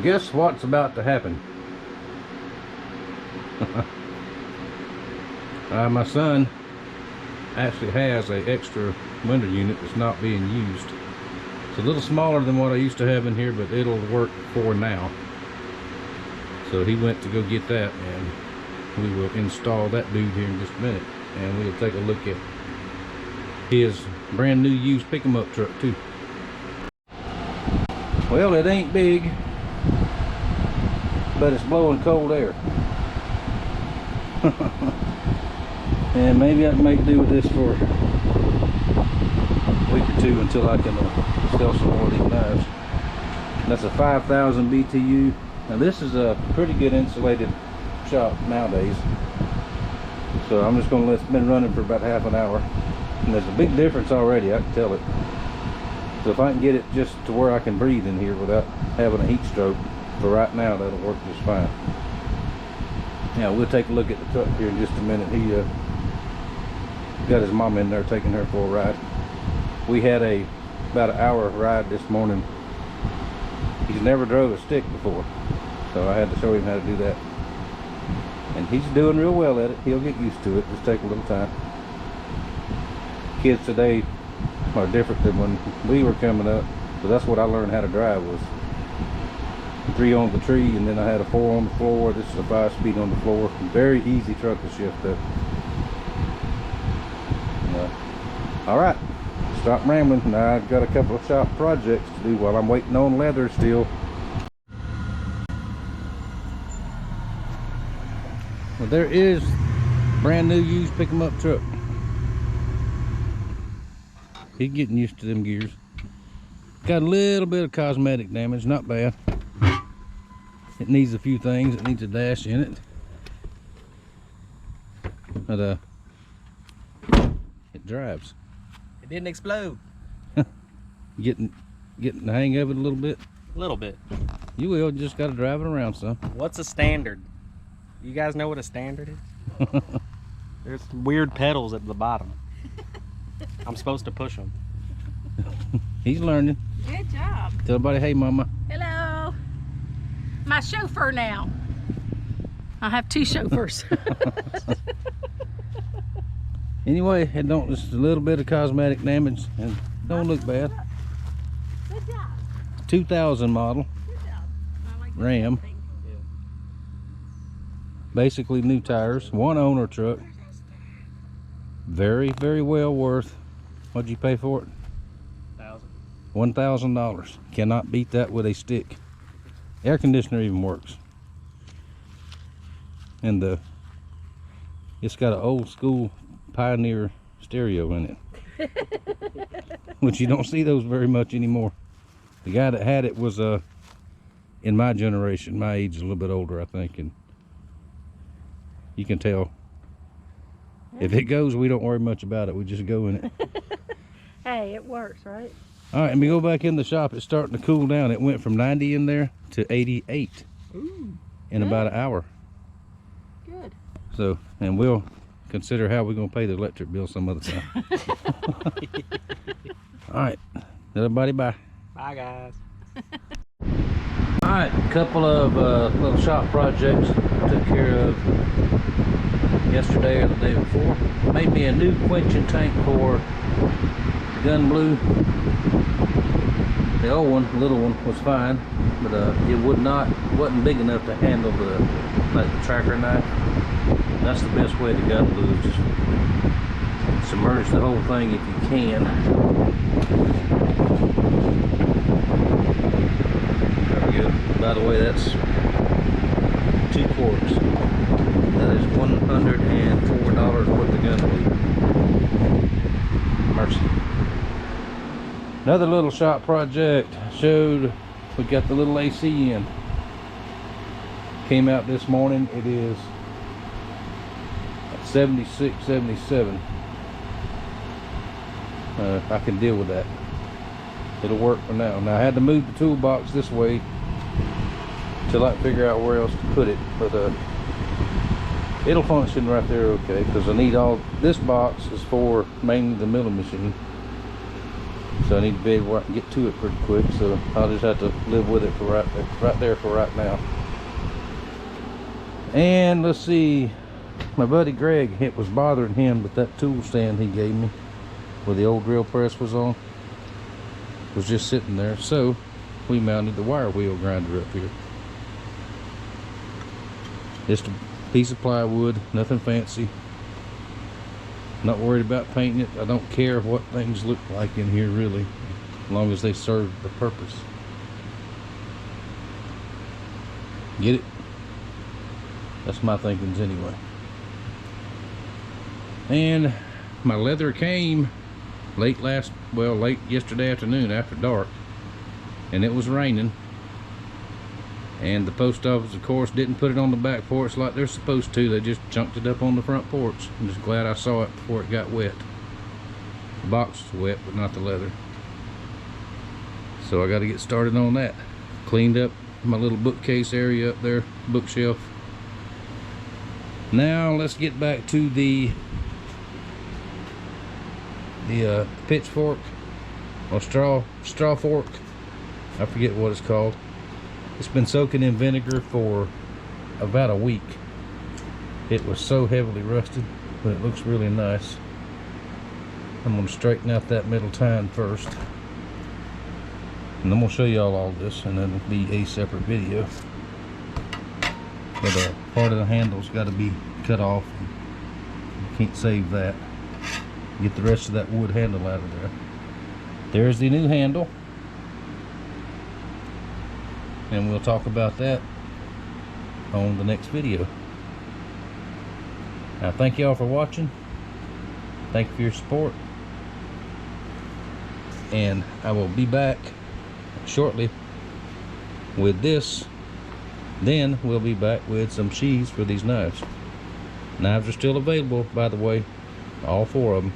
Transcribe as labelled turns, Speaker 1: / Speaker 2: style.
Speaker 1: Guess what's about to happen? My son actually has an extra winter unit that's not being used. It's a little smaller than what I used to have in here, but it'll work for now. So he went to go get that, and we will install that dude here in just a minute, and we'll take a look at his brand new used pick 'em up truck too. Well, it ain't big, but it's blowing cold air. And maybe I can make do with this for a week or two until I can sell some more of these knives. That's a 5,000 BTU. Now this is a pretty good insulated shop nowadays. So I'm just going to let it's been running for about half an hour. And there's a big difference already, I can tell it. So if I can get it just to where I can breathe in here without having a heat stroke, for right now that'll work just fine. Now we'll take a look at the truck here in just a minute. He got his mom in there taking her for a ride. We had about an hour ride this morning. He's never drove a stick before, so I had to show him how to do that. And he's doing real well at it. He'll get used to it, just take a little time. Kids today are different than when we were coming up, so that's what I learned how to drive, was 3 on the tree, and then I had a 4 on the floor. This is a 5-speed on the floor. Very easy truck to shift though. All right, stop rambling. Now I've got a couple of shop projects to do while I'm waiting on leather still. Well, there is brand new used pick 'em up truck. He's getting used to them gears. Got a little bit of cosmetic damage, not bad. It needs a few things. It needs a dash in it, but it drives.
Speaker 2: It didn't explode.
Speaker 1: Getting the hang of it a little bit.
Speaker 2: A little bit.
Speaker 1: You will. Just got to drive it around some.
Speaker 2: What's a standard? You guys know what a standard is? There's weird pedals at the bottom. I'm supposed to push them.
Speaker 1: He's learning.
Speaker 3: Good job.
Speaker 1: Tell everybody, hey, mama.
Speaker 3: Hello. My chauffeur now. I have 2 chauffeurs.
Speaker 1: Anyway, it don't, just a little bit of cosmetic damage and don't look bad.
Speaker 3: Good job.
Speaker 1: 2000 model
Speaker 3: Good job. I like that
Speaker 1: Ram.
Speaker 3: thing.
Speaker 1: Basically new tires, 1 owner truck. Very, very well worth. What'd you pay for it? $1,000. Cannot beat that with a stick. Air conditioner even works. And it's got an old school Pioneer stereo in it. Which you don't see those very much anymore. The guy that had it was in my generation. My age is a little bit older, I think, and you can tell. If it goes, we don't worry much about it. We just go in it.
Speaker 3: Hey, it works, right?
Speaker 1: All right, and we go back in the shop. It's starting to cool down. It went from 90 in there to 88 in about an hour.
Speaker 3: Good.
Speaker 1: So, and we'll consider how we're going to pay the electric bill some other time. All right, everybody, bye.
Speaker 2: Bye, guys.
Speaker 1: All right, a couple of little shop projects I took care of yesterday or the day before. Made me a new quenching tank for Gun Blue. The old one, the little one, was fine, but it wasn't big enough to handle the tracker knife. That's the best way to Gun Blue, is just submerge the whole thing if you can. There we go. By the way, that's 2 quarts. That is $104 worth of Gun Blue. Mercy. Another little shop project showed we got the little AC in. Came out this morning. It is 76, 77. I can deal with that. It'll work for now. Now I had to move the toolbox this way till I figure out where else to put it, but it'll function right there okay, because I need all this box is for mainly the milling machine. So I need to be able to get to it pretty quick. So I'll just have to live with it for right there for right now. And let's see, my buddy Greg, it was bothering him, but that tool stand he gave me, where the old drill press was on, was just sitting there. So we mounted the wire wheel grinder up here. Just a piece of plywood, nothing fancy. Not worried about painting it. I don't care what things look like in here really, as long as they serve the purpose. Get it? That's my thinkings anyway. And my leather came late yesterday afternoon after dark, and it was raining. And the post office, of course, didn't put it on the back porch like they're supposed to. They just chunked it up on the front porch. I'm just glad I saw it before it got wet. The box was wet, but not the leather. So I got to get started on that. Cleaned up my little bookcase area up there, bookshelf. Now let's get back to the pitchfork or straw fork. I forget what it's called. It's been soaking in vinegar for about a week. It was so heavily rusted, but it looks really nice. I'm going to straighten out that middle tine first, and I'm going to show y'all all this, and it'll be a separate video. But part of the handle's got to be cut off. You can't save that. Get the rest of that wood handle out of there. There's the new handle, and we'll talk about that on the next video. Now, thank y'all for watching. Thank you for your support, and I will be back shortly with this. Then we'll be back with some sheaths for these knives. Knives are still available, by the way, all 4 of them.